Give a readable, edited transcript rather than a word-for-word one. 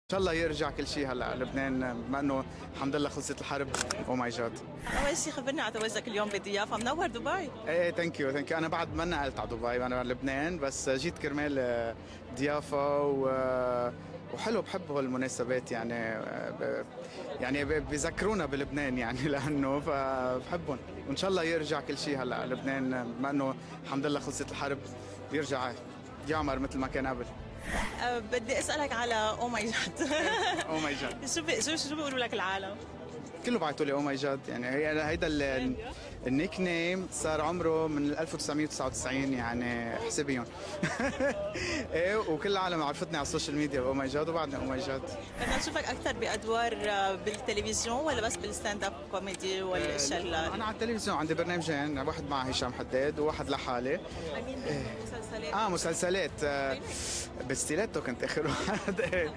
ان شاء الله يرجع كل شيء هلا لبنان بما انه الحمد لله خلصت الحرب. او ماي جاد. اول شيء خبرنا على تواجدك اليوم بضيافه منور دبي. ايه ثانك يو انا بعد ما نقلت على دبي، انا لبنان بس جيت كرمال ضيافه وحلو، بحب هالمناسبات يعني يعني بذكرونا بلبنان يعني لانه فبحبهم، وان شاء الله يرجع كل شيء هلا لبنان بما انه الحمد لله خلصت الحرب، يرجع يعمر مثل ما كان قبل. بدي اسالك على او ماي جاد. او ماي جاد. شو بيقولوا لك العالم؟ كله بعتوا لي او ماي جاد، يعني هيدا النيك نيم صار عمره من 1999 يعني احسبيهم. ايه، وكل العالم عرفتني على السوشيال ميديا او ماي جاد، وبعدني او ماي جاد. بدنا نشوفك اكثر بادوار بالتلفزيون ولا بس بالستاند اب كوميدي ولا الاشياء انا على التلفزيون عندي برنامجين، واحد مع هشام حداد وواحد لحالي. مين مسلسلات؟ مسلسلات. بستيلاتو كنت اخر واحد.